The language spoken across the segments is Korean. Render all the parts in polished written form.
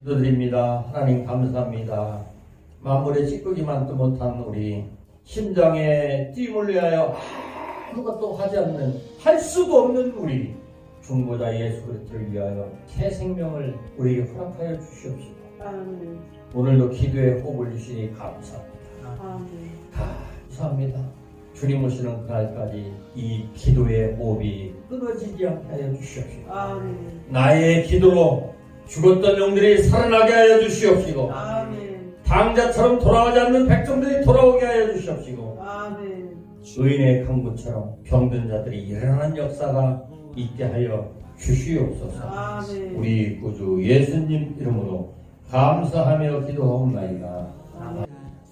기도드립니다. 하나님 감사합니다. 만물의 찌끄기만도 못한 우리 심장에 띠물 위하여 아무것도 하지 않는, 할 수도 없는 우리 중보자 예수 그리스도를 위하여 새 생명을 우리에게 허락하여 주시옵시고, 아멘. 오늘도 기도에 호흡을 주시니 감사합니다. 아멘. 감사합니다. 주님 오시는 그날까지 이 기도의 호흡이 끊어지지 않게 하여 주시옵시고, 아멘. 나의 기도로 죽었던 영들이 살아나게 하여 주시옵시고, 아멘. 당자처럼 돌아가지 않는 백성들이 돌아오게 하여 주시옵시고, 아멘. 의인의 강구처럼 병든 자들이 일어나는 역사가 있게 하여 주시옵소서. 아멘. 우리 구주 예수님 이름으로 감사하며 기도하옵나이다. 아멘.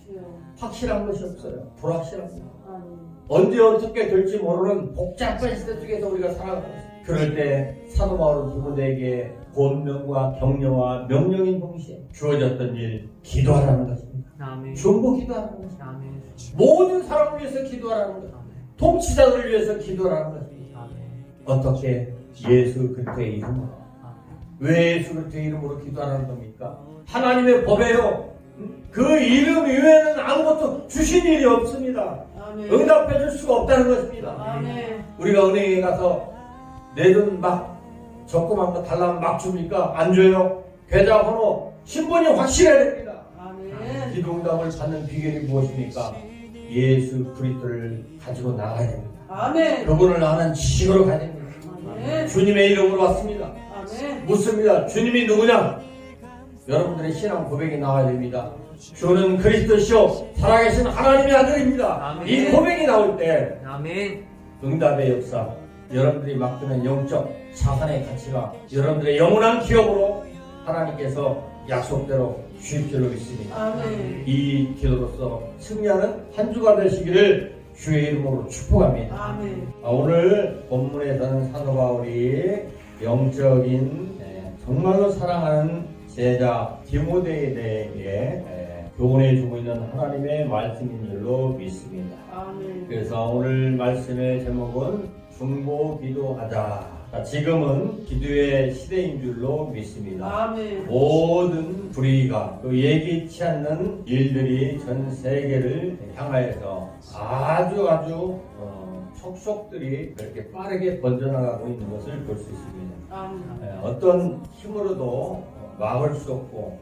주여. 확실한 것이 없어요. 불확실합니다. 아멘. 언제 어떻게 될지 모르는 복잡한 시대 속에서 우리가 살아가고 있습니다. 그럴 때 사도 바울 디모데에게 권명과 격려와 명령인 동시에 주어졌던 일, 기도하라는 것입니다. 아멘. 전부 기도하라는 것입니다. 아멘. 모든 사람을 위해서 기도하라는 것입니다. 통치자들을 위해서 기도하라는 것입니다. 아멘. 어떻게? 예수 그리스도의 이름으로. 왜 예수 그리스도의 이름으로 기도하라는 겁니까? 하나님의 법에요, 그 이름 이외에는 아무것도 주신 일이 없습니다. 아멘. 응답해 줄 수가 없다는 것입니다. 아멘. 우리가 은행에 가서 내 돈 막 적금한 거 달라면 막 줍니까? 안 줘요. 계좌번호, 신분이 확실해야 됩니다. 아멘. 기도응답을 받는 비결이 무엇입니까? 예수 그리스도를 가지고 나가야 됩니다. 아멘. 그분을 아는 지식으로 가야 됩니다. 아멘. 주님의 이름으로 왔습니다. 아멘. 묻습니다. 주님이 누구냐? 여러분들의 신앙 고백이 나와야 됩니다. 주는 그리스도시요 살아계신 하나님의 아들입니다. 아멘. 이 고백이 나올 때 아멘. 응답의 역사, 여러분들이 맡기는 영적 자산의 가치가 여러분들의 영원한 기업으로 하나님께서 약속대로 주실 줄로 믿습니다. 아멘. 이 기도로서 승리하는 한 주가 되시기를 주의 이름으로 축복합니다. 아멘. 오늘 본문에서는 사도 바울이 영적인 정말로 사랑하는 제자 디모데에 대해 교훈해 주고 있는 하나님의 말씀인 줄로 믿습니다. 아멘. 그래서 오늘 말씀의 제목은 중보 기도하자. 지금은 기도의 시대인 줄로 믿습니다. 아멘. 모든 불의가, 또 예기치 않는 일들이 전 세계를 향하여서 아주 촉촉들이 그렇게 빠르게 번져나가고 있는 것을 볼 수 있습니다. 아멘. 어떤 힘으로도 막을 수 없고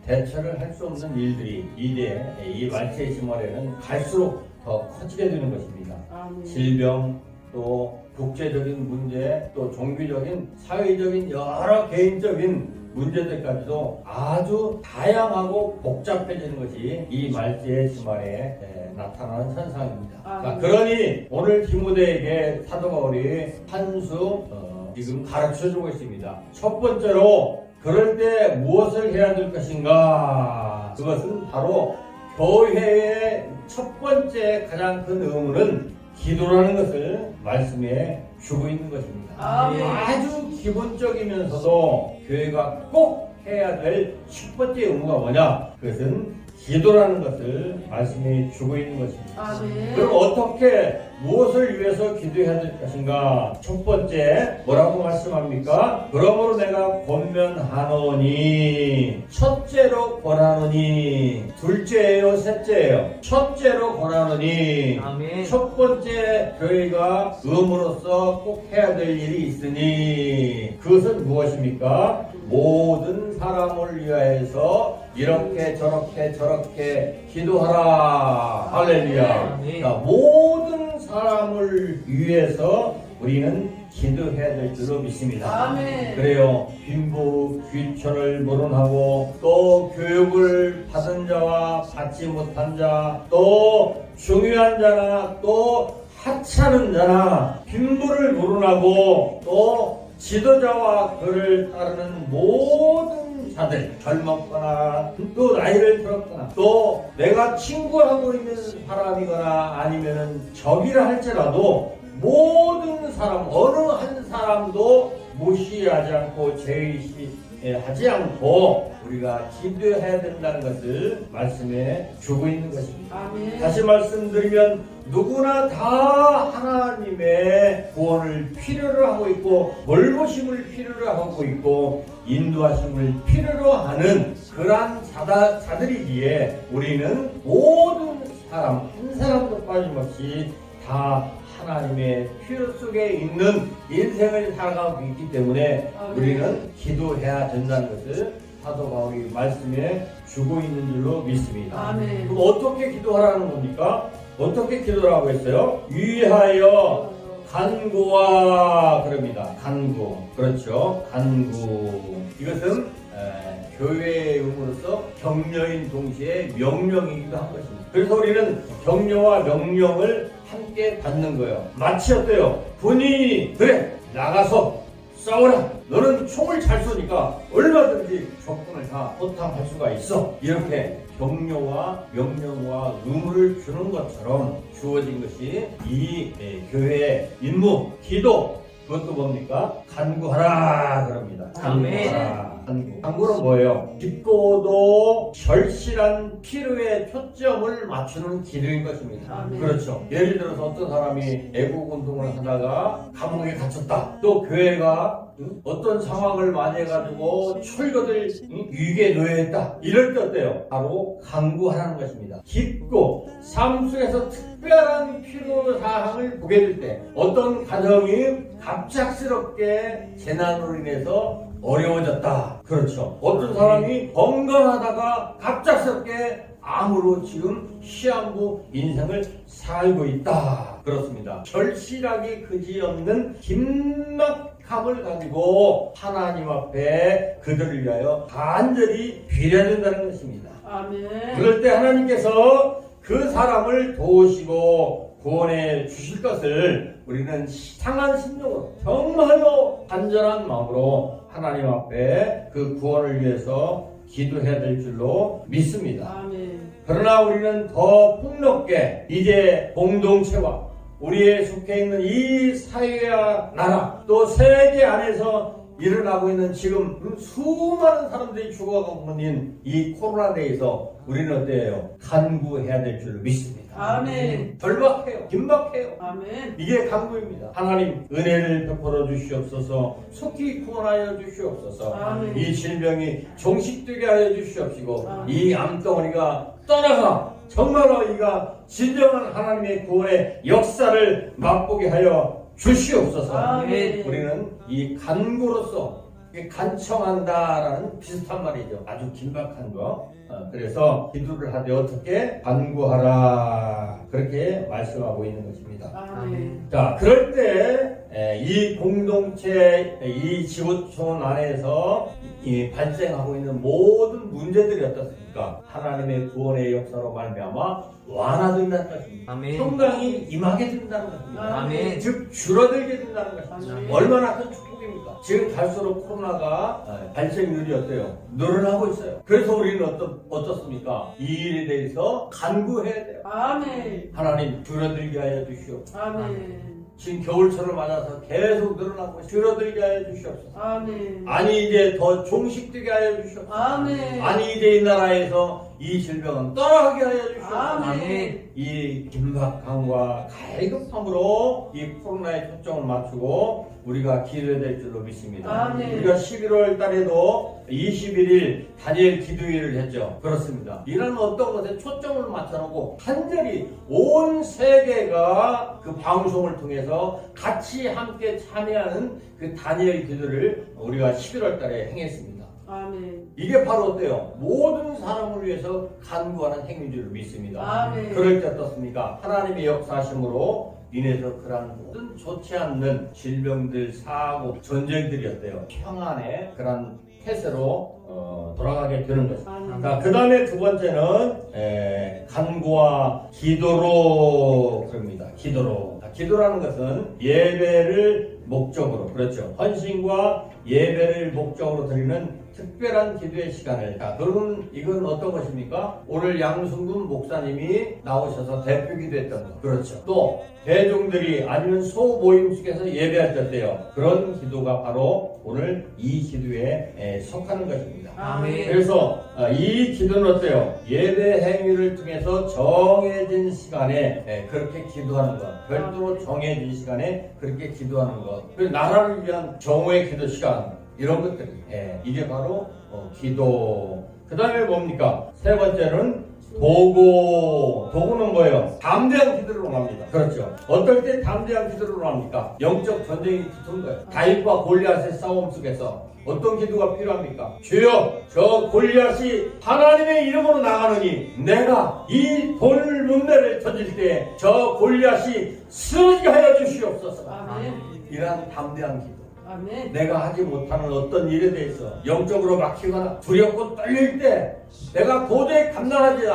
대처를 할 수 없는 일들이 이 말세의 시말에는 갈수록 더 커지게 되는 것입니다. 아멘. 질병, 또 국제적인 문제, 또 종교적인, 사회적인 여러 개인적인 문제들까지도 아주 다양하고 복잡해지는 것이 이 말세의 시말에 나타나는 현상입니다. 자, 그러니 오늘 디모데에게 사도 바울이 한 수 지금 가르쳐주고 있습니다. 첫 번째로 그럴 때 무엇을 해야 될 것인가? 그것은 바로 교회의 첫 번째 가장 큰 의무는 기도라는 것을 말씀해 주고 있는 것입니다. 아멘. 아주 기본적이면서도 교회가 꼭 해야 될 첫 번째 의무가 뭐냐? 그것은 기도라는 것을 말씀해 주고 있는 것입니다. 아멘. 그럼 어떻게, 무엇을 위해서 기도해야 될 것인가? 첫 번째 뭐라고 말씀합니까? 그러므로 내가 권면하노니, 첫째로 권하노니, 둘째예요, 셋째예요? 첫째로 권하노니. 아멘. 첫 번째 교회가 의무로서 꼭 해야 될 일이 있으니, 그것은 무엇입니까? 모든 사람을 위하여서 이렇게 저렇게 기도하라. 할렐루야. 아멘. 자, 모든 사람을 위해서 우리는 기도해야 될 줄로 믿습니다. 아멘. 그래요. 빈부 귀천을 모론하고, 또 교육을 받은 자와 받지 못한 자, 또 중요한 자나 또 하찮은 자나, 빈부를 모론하고 또 지도자와 그를 따르는 모든 자들, 젊었거나 또 나이를 들었거나 또 내가 친구하고 있는 사람이거나 아니면은 적이라 할지라도 모든 사람, 어느 한 사람도 무시하지 않고 제의하지 않고 우리가 기도해야 된다는 것을 말씀해 주고 있는 것입니다. 아멘. 다시 말씀드리면 누구나 다 하나님의 구원을 필요로 하고 있고, 멀보심을 필요로 하고 있고, 인도하심을 필요로 하는 그러한 자들이기에 우리는 모든 사람 한 사람도 빠짐없이 다 하나님의 필요 속에 있는 인생을 살아가고 있기 때문에 우리는 기도해야 된다는 것을 사도 바울이 말씀에 주고 있는 줄로 믿습니다. 아멘. 그럼 어떻게 기도하라는 겁니까? 어떻게 기도라고 했어요? 위하여 간구와 그럽니다. 간구. 그렇죠. 간구. 이것은 교회의 의무로서 격려인 동시에 명령이기도 한 것입니다. 그래서 우리는 격려와 명령을 함께 받는 거예요. 마치 어때요? 군인이 그래 나가서 싸워라. 너는 총을 잘 쏘니까 얼마든지 적군을 다 포탕할 수가 있어. 이렇게 격려와 명령과 의무를 주는 것처럼 주어진 것이 이 교회의 임무, 기도. 그것도 뭡니까? 간구하라 그럽니다. 간구하라. 간구는 뭐예요? 깊고도 절실한 필요에 초점을 맞추는 기도인 것입니다. 아멘. 그렇죠. 예를 들어서 어떤 사람이 애국 운동을 하다가 감옥에 갇혔다. 또 교회가 어떤 상황을 맞이해가지고 철거될 위기에 놓여있다. 이럴 때 어때요? 바로 간구하라는 것입니다. 깊고 삶 속에서 특별한 필요사항을 보게 될 때 어떤 가정이 갑작스럽게 재난으로 인해서 어려워졌다. 그렇죠. 어떤 사람이 건강하다가 갑작스럽게 암으로 지금 시한부 인생을 살고 있다. 그렇습니다. 절실하게 그지없는 긴막함을 가지고 하나님 앞에 그들을 위하여 간절히 빌어야 된다는 것입니다. 아멘. 그럴 때 하나님께서 그 사람을 도우시고 구원해 주실 것을 우리는 상한 심령으로 정말로 간절한 마음으로 하나님 앞에 그 구원을 위해서 기도해야 될 줄로 믿습니다. 아멘. 그러나 우리는 더 폭넓게 이제 공동체와 우리의 속해 있는 이 사회와 나라 또 세계 안에서 일어나고 있는 지금 수많은 사람들이 죽어가고 있는 이 코로나 대해서 우리는 어때요? 간구해야 될 줄로 믿습니다. 아멘. 절박해요. 긴박해요. 아멘. 이게 간구입니다. 하나님 은혜를 베풀어 주시옵소서. 속히 구원하여 주시옵소서. 아멘. 이 질병이 종식되게 하여 주시옵시고 아멘. 이 암덩어리가 떠나가 정말로 이가 진정한 하나님의 구원의 역사를 맛보게 하여 주시옵소서. 아멘. 우리는 이 간구로서 간청한다라는 비슷한 말이죠. 아주 긴박한 거. 그래서 기도를 하되 어떻게 간구하라 그렇게 말씀하고 있는 것입니다. 아멘. 자, 그럴 때 이 공동체, 이 지구촌 안에서 발생하고 있는 모든 문제들이 어떻습니까? 하나님의 구원의 역사로 말미암아 완화된다는 것입니다. 아멘. 평강이 임하게 된다는 것입니다. 아멘. 즉 줄어들게 된다는 것입니다. 아멘. 얼마나 큰 축복입니까? 지금 갈수록 코로나가 발생률이 어때요? 늘어나고 있어요. 그래서 우리는 어떻습니까? 이 일에 대해서 간구해야 돼요. 아멘. 하나님 줄어들게 하여 주시오. 아멘. 지금 겨울철을 맞아서 계속 늘어나고 줄어들게 하여 주시옵소서. 아멘. 아니 이제 더 종식되게 하여 주시옵소서. 아멘. 아니 이제 이 나라에서 이 질병은 떠나게 하여 주시옵소서. 아멘. 이 긴박함과 갈급함으로 이 코로나에 초점을 맞추고 우리가 기도해야 될 줄로 믿습니다. 아멘. 우리가 11월 달에도 21일 다니엘 기도회를 했죠. 그렇습니다. 이런 어떤 것에 초점을 맞춰놓고 간절히 온 세계가 그 방송을 통해서 같이 함께 참여하는 그 다니엘 기도를 우리가 11월 달에 행했습니다. 아멘. 이게 바로 어때요? 모든 사람을 위해서 간구하는 행위인 줄 믿습니다. 아멘. 그럴 때 어떻습니까? 하나님의 역사하심으로 인해서 그러한 모든 좋지 않는 질병들, 사고, 전쟁들이 어때요? 평안의 그런 태세로 돌아가게 되는 것입니다. 아멘. 자, 그 다음에 두 번째는 간구와 기도로 그럽니다. 기도로. 기도라는 것은 예배를 목적으로, 그렇죠. 헌신과 예배를 목적으로 드리는 특별한 기도의 시간을. 자, 그러면 이건 어떤 것입니까? 오늘 양순금 목사님이 나오셔서 대표 기도했던 것. 그렇죠. 또 대중들이 아니면 소모임 속에서 예배할 때 어때요? 그런 기도가 바로 오늘 이 기도에 속하는 것입니다. 아멘. 그래서 이 기도는 어때요? 예배 행위를 통해서 정해진 시간에 그렇게 기도하는 것. 별도로 정해진 시간에 그렇게 기도하는 것. 그리고 나라를 위한 정오의 기도 시간. 이런 것들이 이게 바로 기도. 그 다음에 뭡니까? 세 번째는 도구는 뭐예요? 담대한 기도로 합니다. 그렇죠. 어떨 때 담대한 기도로 합니까? 영적 전쟁이 붙은 거예요. 다윗과 골리앗의 싸움 속에서 어떤 기도가 필요합니까? 주여, 저 골리앗이 하나님의 이름으로 나가느니 내가 이 돌문매를 던질 때 저 골리앗이 쓰러지게 하여 주시옵소서. 아멘. 이러한 담대한 기도. 아멘. 내가 하지 못하는 어떤 일에 대해서 영적으로 막히거나 두렵고 떨릴 때, 내가 도저히 감당하지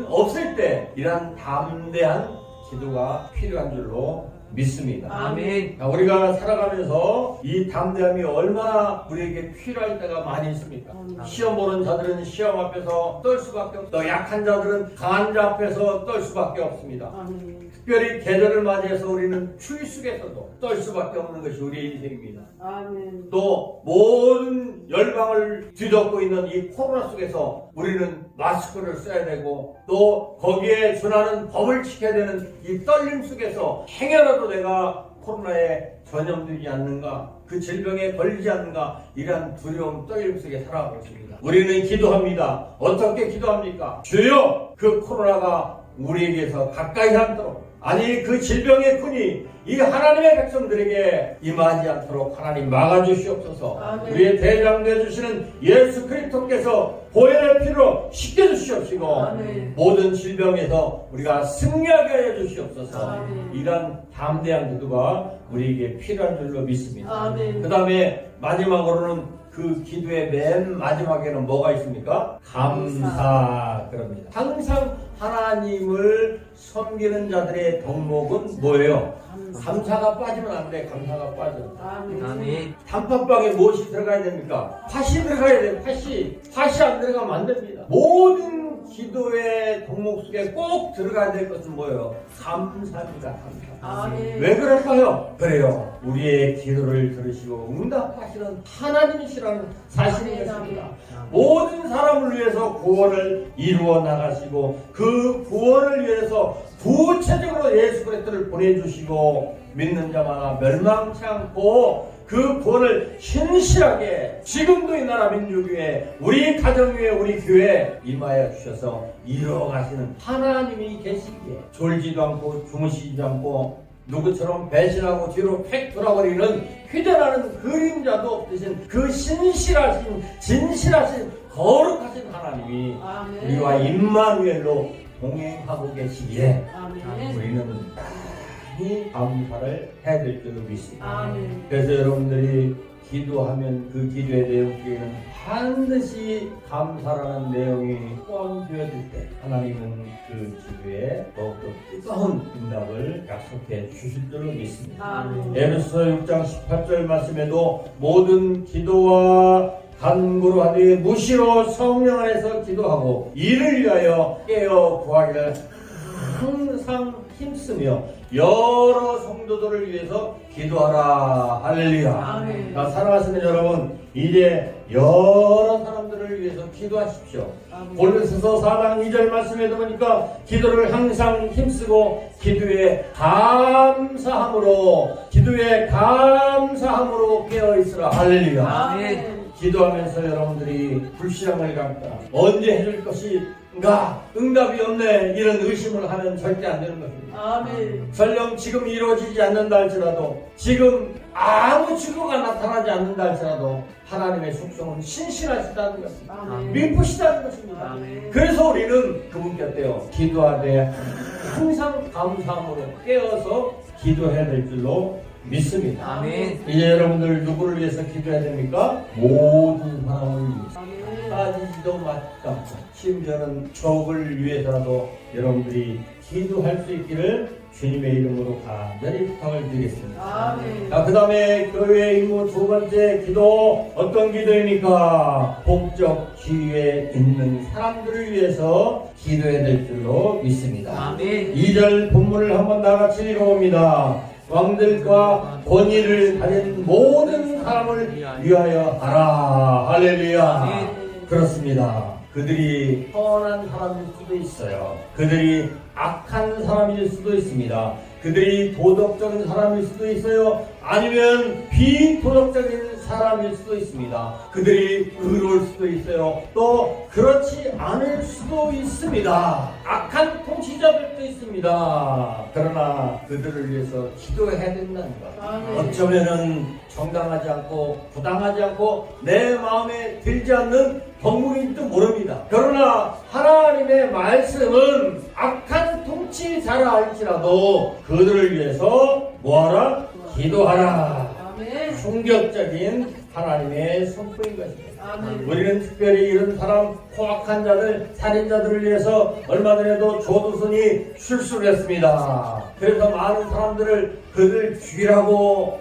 없을 때 이러한 담대한 기도가 필요한 줄로 믿습니다. 아멘. 우리가 살아가면서 이 담대함이 얼마나 우리에게 필요할 때가 많이 있습니까? 시험 보는 자들은 시험 앞에서 떨 수밖에 없고, 또 약한 자들은 강한 자 앞에서 떨 수밖에 없습니다. 아멘. 특별히 계절을 맞이해서 우리는 추위 속에서도 떨 수밖에 없는 것이 우리의 인생입니다. 아멘. 또 모든 열방을 뒤덮고 있는 이 코로나 속에서 우리는 마스크를 써야 되고, 또 거기에 준하는 법을 지켜야 되는 이 떨림 속에서 행여라도 내가 코로나에 전염되지 않는가, 그 질병에 걸리지 않는가, 이러한 두려움 떨림 속에 살아가고 있습니다. 우리는 기도합니다. 어떻게 기도합니까? 주여, 그 코로나가 우리에게서 가까이 않도록, 아니 그 질병의 꾼이 이 하나님의 백성들에게 임하지 않도록 하나님 막아주시옵소서. 아멘. 우리의 대장 되어주시는 예수 그리스도께서 보혈의 피로 씻겨주시옵시고, 아멘. 모든 질병에서 우리가 승리하게 하여 주시옵소서. 아멘. 이런 담대한 기도가 우리에게 필요한 줄로 믿습니다. 아멘. 그 다음에 마지막으로는 그 기도의 맨 마지막에는 뭐가 있습니까? 감사. 그럽니다. 항상 하나님을 섬기는 자들의 덕목은 뭐예요? 감사가 빠지면 안 돼. 감사가 빠져. 아멘. 단팥빵에 무엇이 들어가야 됩니까? 팥이 들어가야 돼요. 팥이 안 들어가면 안 됩니다. 모든 기도의 덕목 속에 꼭 들어가야 될 것은 뭐예요? 감사입니다. 감사. 아멘. 왜 그럴까요? 그래요. 우리의 기도를 들으시고 응답하시는 하나님이시라는 사실인 것입니다. 모든 사람을 위해서 구원을 이루어 나가시고, 그 구원을 위해서 구체적으로 예수 그리스도를 보내주시고, 믿는 자마다 멸망치 않고 그 구원을 신실하게 지금도 이 나라 민족 위에, 우리 가정 위에, 우리 교회에 임하여 주셔서 이루어가시는 하나님이 계시기에 졸지도 않고 주무시지도 않고 누구처럼 배신하고 뒤로 팩 돌아버리는 휴대라는 그림자도 없으신 그 신실하신, 진실하신, 거룩하신 하나님이 아멘. 우리와 임마누엘로 동행하고 계시기에 아멘. 우리는 많이 감사를 해야 될 줄로 믿습니다. 아멘. 그래서 여러분들이 기도하면 그 기도의 내용 중에는 반드시 감사라는 내용이 포함되어질 때 하나님은 그 기도에 더욱더 뜨거운 응답을 약속해 주실 줄로 믿습니다. 아멘. 에베소서 6장 18절 말씀에도 모든 기도와 간구로 하되 무시로 성령 안에서 기도하고 이를 위하여 깨어 구하기를 항상 힘쓰며 여러 성도들을 위해서 기도하라. 할렐루야. 아멘. 사랑하시는 여러분, 이제 여러 사람들을 위해서 기도하십시오. 아멘. 골로새서 4장 2절 말씀에 보니까 기도를 항상 힘쓰고 기도에 감사함으로 깨어있으라. 할렐루야. 아멘. 기도하면서 여러분들이 불신앙을 갖다 언제 해줄 것인가, 응답이 없네, 이런 의심을 하면 절대 안 되는 것입니다. 아멘. 설령 지금 이루어지지 않는다 할지라도, 지금 아무 증거가 나타나지 않는다 할지라도 하나님의 속성은 신실하시다는 것입니다. 아멘. 미쁘시다는 것입니다. 아멘. 그래서 우리는 그분 곁에요, 기도하되 항상 감사함으로 깨어서 기도해야 될 줄로 믿습니다. 아멘. 이제 여러분들 누구를 위해서 기도해야 됩니까? 모든 사람을 위해서. 아멘. 빠지지도 않고 심지어는 적을 위해서라도 여러분들이 기도할 수 있기를 주님의 이름으로 간절히 부탁을 드리겠습니다. 아멘. 자, 그 다음에 교회 임무 두 번째 기도, 어떤 기도입니까? 복적 지위에 있는 사람들을 위해서 기도해야 될 줄로 믿습니다. 아멘. 2절 본문을 한번 나같이 읽어봅니다. 왕들과 권위를 가진 모든 사람을 위하여 하라. 할렐루야. 아멘. 그렇습니다. 그들이 선한 사람일 수도 있어요. 그들이 악한 사람일 수도 있습니다. 그들이 도덕적인 사람일 수도 있어요. 아니면 비도덕적인 사람일 수도 있습니다. 그들이 의로울 수도 있어요. 또 그렇지 않을 수도 있습니다. 악한 통치자들도 있습니다. 그러나 그들을 위해서 기도해야 된다는 것. 아멘. 어쩌면은 정당하지 않고 부당하지 않고 내 마음에 들지 않는 덕목인지도 모릅니다. 그러나 하나님의 말씀은 악한 통치자라 할지라도 그들을 위해서 뭐하라? 기도하라. 아멘. 충격적인 하나님의 선포인 것입니다. 아멘. 우리는 특별히 이런 사람, 포악한 자들, 살인자들을 위해서 얼마 전에도 조두순이 출소를 했습니다. 그래서 많은 사람들을 그들 죽이라고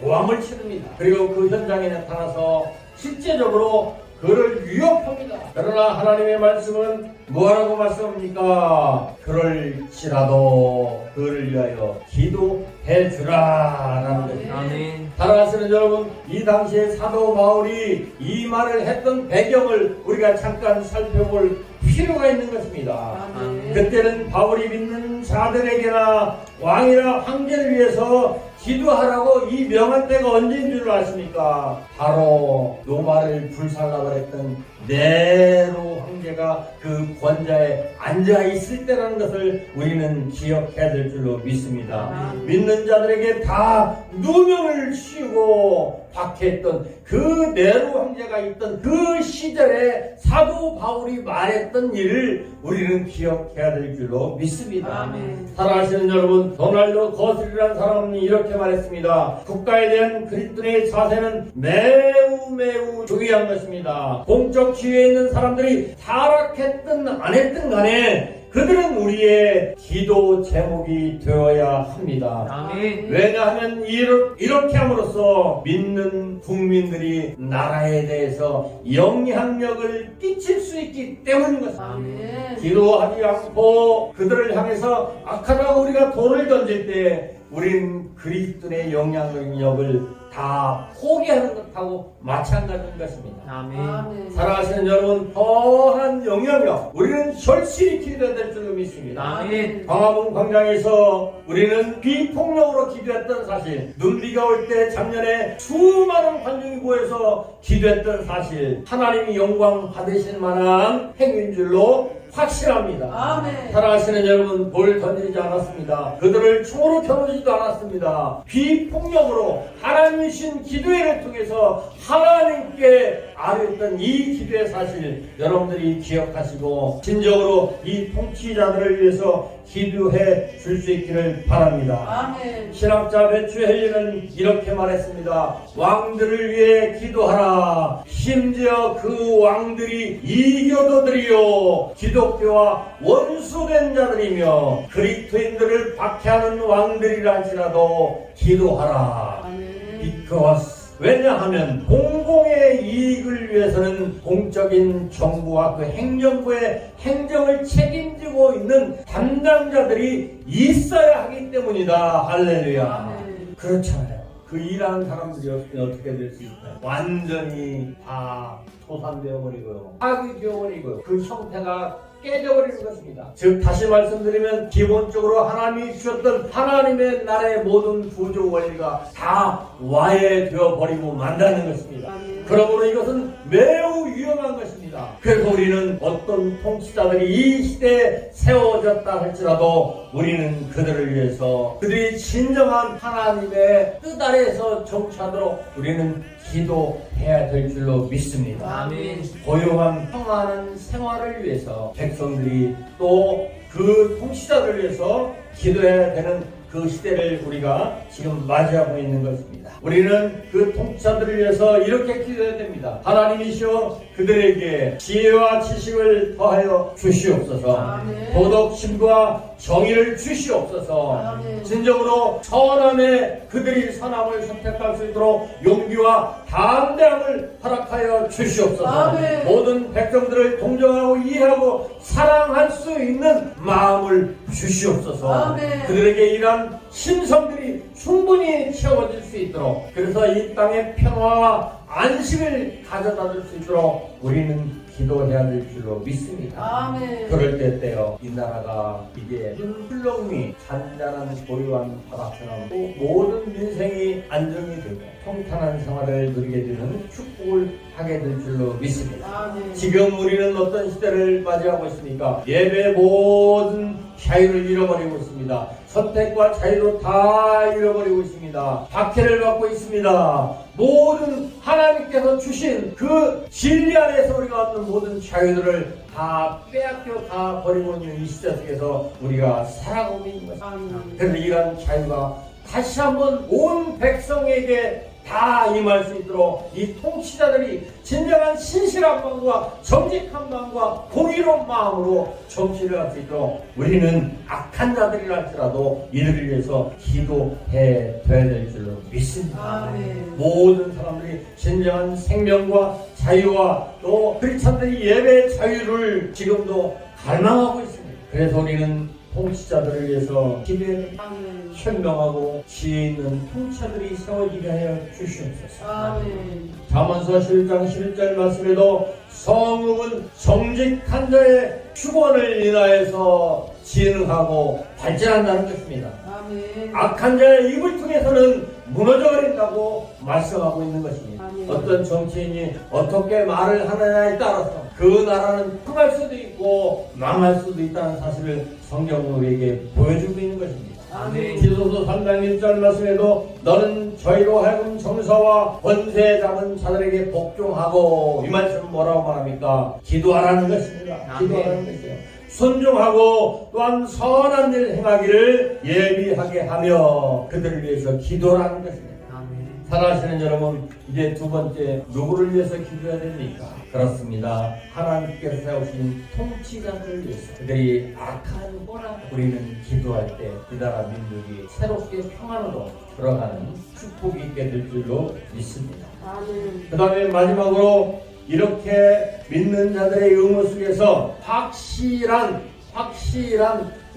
고함을 치릅니다. 그리고 그 현장에 나타나서 실제적으로 그를 위협합니다. 그러나 하나님의 말씀은 뭐라고 말씀합니까? 그럴지라도 그를 위하여 기도해 주라라는 것입니다. 아멘. 사랑하시는 여러분, 이 당시에 사도 바울이 이 말을 했던 배경을 우리가 잠깐 살펴볼 필요가 있는 것입니다. 아멘. 그때는 바울이 믿는 자들에게나 왕이나 황제를 위해서 기도하라고 이 명한 때가 언제인 줄 아십니까? 바로 로마를 불살라버렸던 네로 황제가 그 권좌에 앉아 있을 때라는 것을 우리는 기억해야 될 줄로 믿습니다. 믿는 자들에게 다 누명을 씌우고 박해했던 그 네로 황제가 있던 그 시절에 사도 바울이 말했던 일을 우리는 기억해야 될 줄로 믿습니다. 아멘. 사랑하시는 여러분, 도널드 거슬이라는 사람은 이렇게 말했습니다. 국가에 대한 그리스도의 자세는 매우 중요한 것입니다. 공적 지위에 있는 사람들이 타락했든 안 했든 간에 그들은 우리의 기도 제목이 되어야 합니다. 아멘. 왜냐하면 이렇게 함으로써 믿는 국민들이 나라에 대해서 영향력을 끼칠 수 있기 때문인 것입니다. 아멘. 기도하지 않고 그들을 향해서 악하다고 우리가 돌을 던질 때 우린 그리스도의 영향력을 다 포기하는 것하고 마찬가지인 것입니다. 아멘. 사랑하시는 여러분, 더한 영향력 우리는 절실히 기도해야 될 줄로 믿습니다. 아멘. 광화문 광장에서 우리는 비폭력으로 기도했던 사실, 눈비가 올 때 작년에 수많은 관중이 모여서 기도했던 사실, 하나님이 영광 받으실 만한 행위인 줄로 확실합니다. 아멘. 사랑하시는 여러분, 돌 던지지 않았습니다. 그들을 총으로 겨누지도 않았습니다. 비폭력으로 하나님이 신 기도회를 통해서 하나님께 아뢰었던 이 기도의 사실 여러분들이 기억하시고 진정으로 이 통치자들을 위해서 기도해 줄 수 있기를 바랍니다. 아멘. 신학자 베추헬리는 이렇게 말했습니다. 왕들을 위해 기도하라. 심지어 그 왕들이 이교도들이요 기독교와 원수된 자들이며 그리스도인들을 박해하는 왕들이라 할지라도 기도하라. 아멘. Because 왜냐하면 공공의 이익을 위해서는 공적인 정부와 그 행정부의 행정을 책임지고 있는 담당자들이 있어야 하기 때문이다. 할렐루야. 아멘. 그렇잖아요. 그 일하는 사람들이 어떻게 될 수 있나요? 완전히 다 소산되어 버리고요. 파괴되어 버리고요. 그 형태가 깨져버리는 것입니다. 즉 다시 말씀드리면 기본적으로 하나님이 주셨던 하나님의 나라의 모든 구조 원리가 다 와해되어 버리고 만다는 것입니다. 아멘. 그러므로 이것은 매우 위험한 것입니다. 그래서 우리는 어떤 통치자들이 이 시대에 세워졌다 할지라도 우리는 그들을 위해서 그들이 진정한 하나님의 뜻 아래에서 정치하도록 우리는 기도해야 될 줄로 믿습니다. 아멘. 고요한 평안한 생활을 위해서 백성들이 또 그 통치자들을 위해서 기도해야 되는 그 시대를 우리가 지금 맞이하고 있는 것입니다. 우리는 그 통치자들을 위해서 이렇게 기도해야 됩니다. 하나님이시여 그들에게 지혜와 지식을 더하여 주시옵소서. 아멘. 도덕심과 정의를 주시옵소서. 아멘. 진정으로 선함에 그들이 선함을 선택할 수 있도록 용기와 담대함을 허락하여 주시옵소서. 아멘. 모든 백성들을 동정하고 이해하고 사랑할 수 있는 마음을 주시옵소서. 아멘. 그들에게 이러한 심성들이 충분히 채워질 수 있도록 그래서 이 땅의 평화와 안식을 가져다 줄 수 있도록 우리는 기도해야 될 줄로 믿습니다. 아멘. 그럴 때때요 이 나라가 이제 흘렁이 잔잔한 고요한 바다처럼 또 모든 민생이 안정이 되고 평탄한 생활을 누리게 되는 축복을 하게 될 줄로 믿습니다. 아멘. 지금 우리는 어떤 시대를 맞이하고 있습니까? 예배 모든 자유를 잃어버리고 있습니다. 선택과 자유로 다 잃어버리고 있습니다. 박해를 받고 있습니다. 모든 하나님께서 주신 그 진리 안에서 우리가 얻는 모든 자유들을 다 빼앗겨 다 버리고 있는 이 시대 속에서 우리가 살아가고 있는 것입니다. 아멘. 그래서 이러한 자유가 다시 한번 온 백성에게 다 임할 수 있도록 이 통치자들이 진정한 신실한 마음과 정직한 마음과 공의로운 마음으로 정치를 할 수 있도록 우리는 악한 자들이라 할지라도 이들을 위해서 기도해 둬야 될 줄로 믿습니다. 아멘. 모든 사람들이 진정한 생명과 자유와 또 크리스찬들이 예배의 자유를 지금도 갈망하고 있습니다. 그래서 우리는 통치자들을 위해서 기도해야 됩니다. 아멘. 현명하고 지혜 있는 통치자들이 세워지게 하여 주시옵소서. 아멘. 잠언서 11장 11절 말씀에도 성읍은 정직한 자의 축원을 인하여서 진흥하고 발전한다는 것입니다. 아멘. 악한 자의 입을 통해서는 무너져버린다고 말씀하고 있는 것입니다. 아멘. 어떤 정치인이 어떻게 말을 하느냐에 따라서 그 나라는 흥할 수도 있고 망할 수도 있다는 사실을 성경은 우리에게 보여주고 있는 것입니다. 아멘. 디도서 3장 1절 말씀에도 너는 저희로 하여금 정사와 권세 잡은 자들에게 복종하고 이 말씀은 뭐라고 말합니까? 기도하라는 것입니다. 기도하라는 것이에요. 순종하고 또한 선한 일 행하기를 예비하게 하며 그들을 위해서 기도라는 것입니다. 아멘. 사랑하시는 여러분, 이제 두 번째 누구를 위해서 기도해야 됩니까? 그렇습니다. 하나님께서 세우신 통치자들을 위해서 그들이 악한 거라 우리는 기도할 때 이 나라 민족이 새롭게 평안으로 들어가는 축복이 있게 될 줄로 믿습니다. 아멘. 그 다음에 마지막으로 이렇게 믿는 자들의 의무 속에서 확실한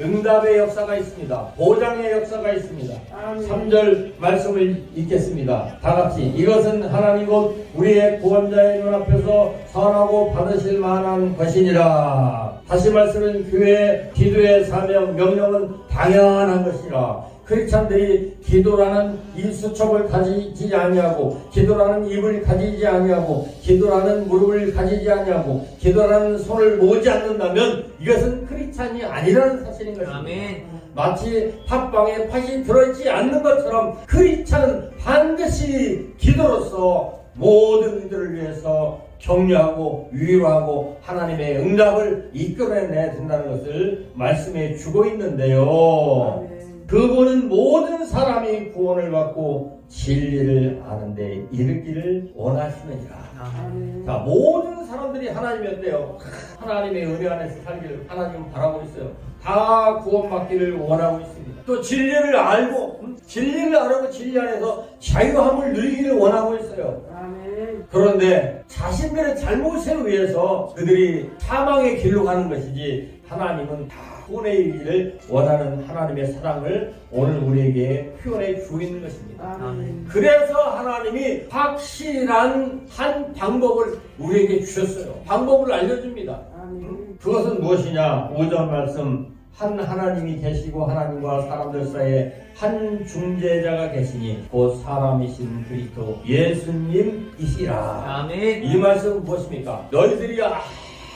응답의 역사가 있습니다. 보장의 역사가 있습니다. 아멘. 3절 말씀을 읽겠습니다. 다같이 이것은 하나님 곧 우리의 구원자의 눈앞에서 선하고 받으실 만한 것이니라. 다시 말씀은 교회 기도의 사명 명령은 당연한 것이라. 크리스찬들이 기도라는 이 수첩을 가지지 아니하고 기도라는 입을 가지지 아니하고 기도라는 무릎을 가지지 아니하고 기도라는 손을 모으지 않는다면 이것은 크리스찬이 아니라는 사실인 것입니다. 아멘. 마치 팥방에 팥이 들어있지 않는 것처럼 크리스찬은 반드시 기도로서 모든 이들을 위해서 격려하고 위로하고 하나님의 응답을 이끌어내야 된다는 것을 말씀해 주고 있는데요. 아멘. 그분은 모든 사람이 구원을 받고 진리를 아는데 이르기를 원하시느니라. 아멘. 자, 모든 사람들이 하나님이 어때요? 하나님의 은혜 안에서 살기를 하나님은 바라고 있어요. 다 구원받기를 원하고 있습니다. 또 진리를 알고 진리를 알고 진리 안에서 자유함을 누리기를 원하고 있어요. 아멘. 그런데 자신들의 잘못에 의해서 그들이 사망의 길로 가는 것이지 하나님은 다 구원에 이르기를 원하는 하나님의 사랑을 오늘 우리에게 표현해 주고 있는 것입니다. 아멘. 그래서 하나님이 확실한 한 방법을 우리에게 주셨어요. 방법을 알려줍니다. 아멘. 그것은 무엇이냐? 5절 말씀, 한 하나님이 계시고 하나님과 사람들 사이에 한 중재자가 계시니 곧 사람이신 그리스도 예수님이시라. 아멘. 이 말씀은 무엇입니까? 너희들이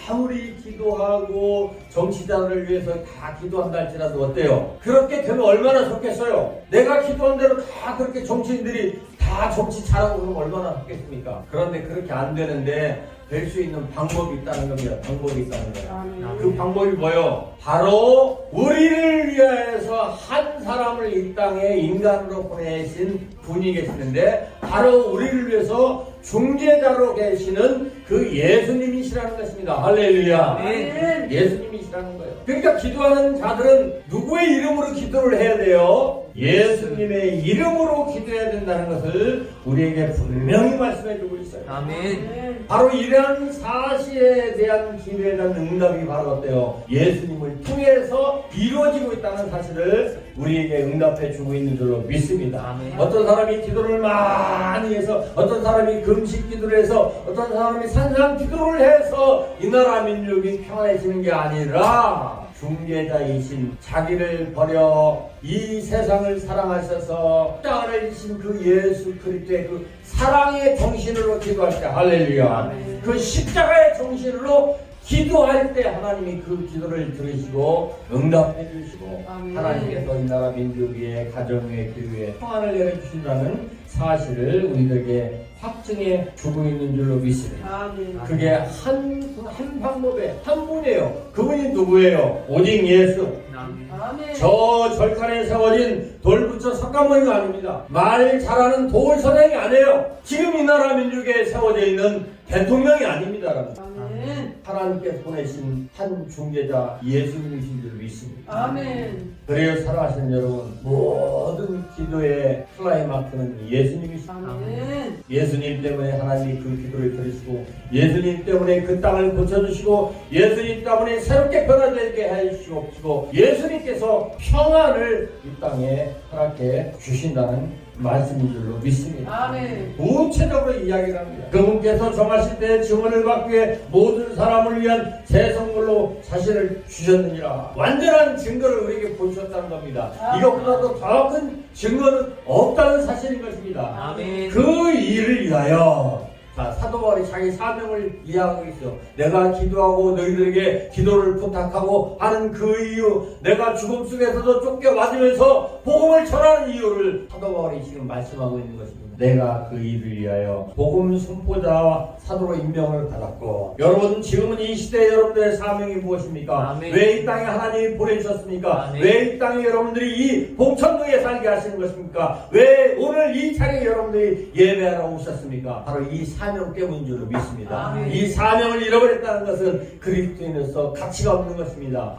아무리 기도하고 정치자들을 위해서 다 기도한다 할지라도 어때요? 그렇게 되면 얼마나 좋겠어요? 내가 기도한 대로 다 그렇게 정치인들이 다 정치 잘하고 그러면 얼마나 좋겠습니까? 그런데 그렇게 안 되는데 될 수 있는 방법이 있다는 겁니다. 방법이 있다는 거예요. 아멘. 그 방법이 뭐예요? 바로 우리를 위하여서 한 사람을 이 땅에 인간으로 보내신 분이 계시는데 바로 우리를 위해서 중재자로 계시는 그 예수님이시라는 것입니다. 할렐루야. 아멘. 예수님이시라는 거예요. 그러니까 기도하는 자들은 누구의 이름으로 기도를 해야 돼요? 예수님의 이름으로 기도해야 된다는 것을 우리에게 분명히 말씀해 주고 있어요. 아멘. 바로 이러한 사실에 대한 기도에 대한 응답이 바로 어때요? 예수님을 통해서 이루어지고 있다는 사실을 우리에게 응답해 주고 있는 줄로 믿습니다. 아멘. 어떤 사람이 기도를 많이 해서, 어떤 사람이 금식 기도를 해서, 어떤 사람이 산상 기도를 해서 이 나라 민족이 평안해지는 게 아니라 중개자이신 자기를 버려 이 세상을 사랑하셔서 땅을 주신 그 예수 그리스도의 그 사랑의 정신으로 기도할 때, 할렐루야, 아멘. 그 십자가의 정신으로 기도할 때 하나님이 그 기도를 들으시고 응답해 주시고 아멘. 하나님께서 이 나라 민족 위에 가정의 교회에 평안을 내려주신다는 사실을 우리들에게 확증해 주고 있는 줄로 믿습니다. 아멘. 그게 한 방법에 한 분이에요. 그분이 누구예요? 오직 예수. 아멘. 저 절간에 세워진 돌붙여 석가모니가 아닙니다. 말 잘하는 도울선생이 아니에요. 지금 이 나라 민족에 세워져 있는 대통령이 아닙니다. 아멘. 하나님께서 보내신 한 중재자 예수님이신 줄 믿습니다. 아멘. 그래요, 사랑하시는 여러분, 모든 기도의 클라이막스는 예수님이십니다. 아멘. 예수님 때문에 하나님이 그 기도를 들으시고, 예수님 때문에 그 땅을 고쳐주시고, 예수님 때문에 새롭게 변화되게 해주시고, 예수님께서 평안을 이 땅에 허락해 주신다는 말씀인 줄로 믿습니다. 아멘. 구체적으로 이야기를 합니다. 그분께서 정하실 때 증언을 받기 위해 모든 사람을 위한 새 선물로 자신을 주셨느니라. 완전한 증거를 우리에게 보여주셨다는 겁니다. 이것보다도 더 큰 증거는 없다는 사실인 것입니다. 아멘. 그 일을 위하여, 자, 사도 바울이 자기 사명을 이해하고 있어요. 내가 기도하고 너희들에게 기도를 부탁하고 하는 그 이유, 내가 죽음 속에서도 쫓겨맞으면서 복음을 전하는 이유를 사도 바울이 지금 말씀하고 있는 것입니다. 내가 그 일을 위하여 복음 선포자와 사도로 임명을 받았고, 여러분 지금은 이 시대에 여러분들의 사명이 무엇입니까? 아멘. 왜 이 땅에 하나님이 보내주셨습니까? 아멘. 왜 이 땅에 여러분들이 이 봉천동에 살게 하시는 것입니까? 왜 오늘 이 자리에 여러분들이 예배하러 오셨습니까? 바로 이 사명 때문인 줄로 믿습니다. 아멘. 이 사명을 잃어버렸다는 것은 그리스도인으로서 가치가 없는 것입니다.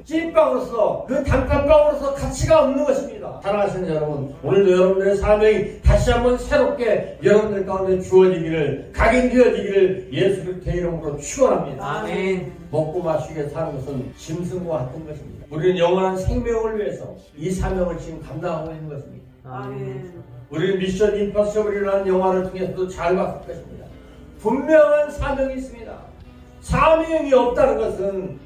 찐빵으로서, 그 단팥빵으로서 가치가 없는 것입니다. 사랑하시는 여러분, 오늘도 여러분들의 사명이 다시 한번 새롭게 여러분들 가운데 주어지기를, 각인되어지기를 예수 그리스도의 이름으로 축원합니다. 아멘. 먹고 마시게 사는 것은 짐승과 같은 것입니다. 우리는 영원한 생명을 위해서 이 사명을 지금 감당하고 있는 것입니다. 아멘. 우리는 미션 임파서블이라는 영화를 통해서도 잘 봤을 것입니다. 분명한 사명이 있습니다. 사명이 없다는 것은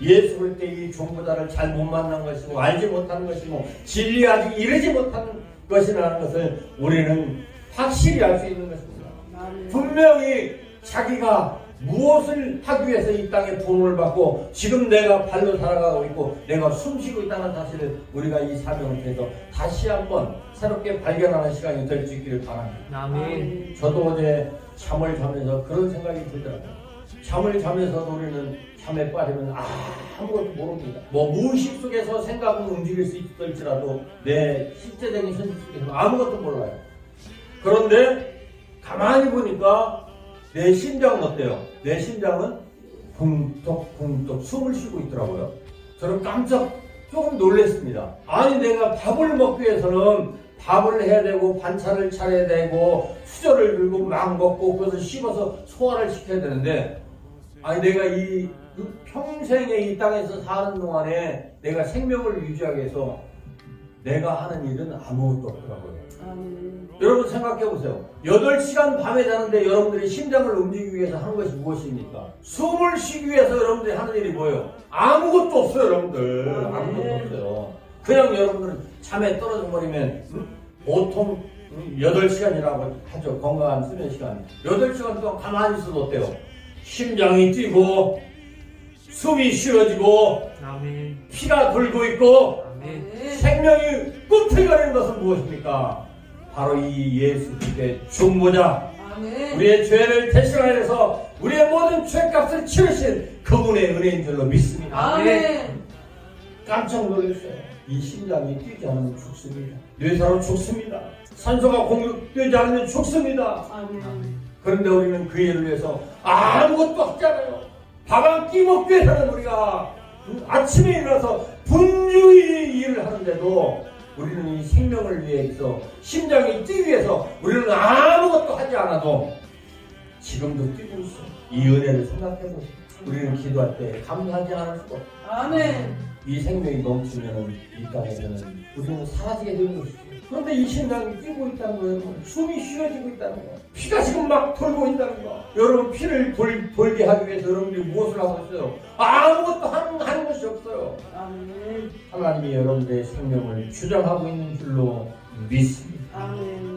예수 그리스도의 이 종보다를 잘 못 만난 것이고, 알지 못하는 것이고, 진리에 아직 이르지 못하는 것이라는 것을 우리는 확실히 알 수 있는 것입니다. 아멘. 분명히 자기가 무엇을 하기 위해서 이 땅에 부름을 받고 지금 내가 발로 살아가고 있고 내가 숨쉬고 있다는 사실을 우리가 이 사명을 통해서 다시 한번 새롭게 발견하는 시간이 될 수 있기를 바랍니다. 아멘. 저도 어제 잠을 자면서 그런 생각이 들더라고요. 잠을 자면서도 우리는 잠에 빠지면 아무것도 모릅니다. 뭐 무의식 속에서 생각은 움직일 수 있을지라도 내 실제적인 현실 속에서 아무것도 몰라요. 그런데 가만히 보니까 내 심장은 어때요? 내 심장은 쿵떡쿵떡 숨을 쉬고 있더라고요. 저는 깜짝 조금 놀랐습니다. 아니 내가 밥을 먹기 위해서는 밥을 해야 되고 반찬을 차려야 되고 수저를 들고 막 먹고 그것을 씹어서 소화를 시켜야 되는데, 아니 내가 이 평생에 이 땅에서 사는 동안에 내가 생명을 유지하기 위해서 내가 하는 일은 아무것도 없더라고요. 아멘. 여러분 생각해보세요. 8시간 밤에 자는데 여러분들이 심장을 움직이기 위해서 하는 것이 무엇입니까? 숨을 쉬기 위해서 여러분들이 하는 일이 뭐예요? 아무것도 없어요, 여러분들. 아무것도 없어요. 그냥 여러분들은 잠에 떨어져 버리면 보통 8시간이라고 하죠. 건강한 수면 시간. 8시간 동안 가만히 있어도 어때요? 심장이 뛰고 숨이 쉬어지고 아멘. 피가 돌고 있고 아멘. 생명이 꿈틀거리는 것은 무엇입니까? 바로 이 예수 그리스도의 중보자, 아멘. 우리의 죄를 대신하여서 우리의 모든 죄값을 치르신 그분의 은혜인 줄로 믿습니다. 아멘. 깜짝 놀랐어요. 이 심장이 뛰지 않으면 죽습니다. 뇌사로 죽습니다. 산소가 공급되지 않으면 죽습니다. 아멘. 그런데 우리는 그 일을 위해서 아무것도 없잖아요. 밥 한 끼 먹기 위해서는 우리가 아침에 일어나서 분주히 일을 하는데도 우리는 이 생명을 위해서, 심장이 뛰기 위해서 우리는 아무것도 하지 않아도 지금도 뛰고 있어. 이 은혜를 생각해보세요. 우리는 기도할 때 감사하지 않을 수가 없어. 아멘. 이 생명이 넘치면 이 땅에서는 우리는 사라지게 되는 것이죠. 그런데 이 심장이 뛰고 있다는 거예요. 여러분. 숨이 쉬어지고 있다는 거예요. 피가 지금 막 돌고 있다는 거. 여러분, 피를 돌게 하기 위해서 여러분들이 무엇을 하고 있어요? 아무것도 하는 것이 없어요. 아멘. 하나님이 여러분들의 생명을 주장하고 있는 줄로 믿습니다. 아멘.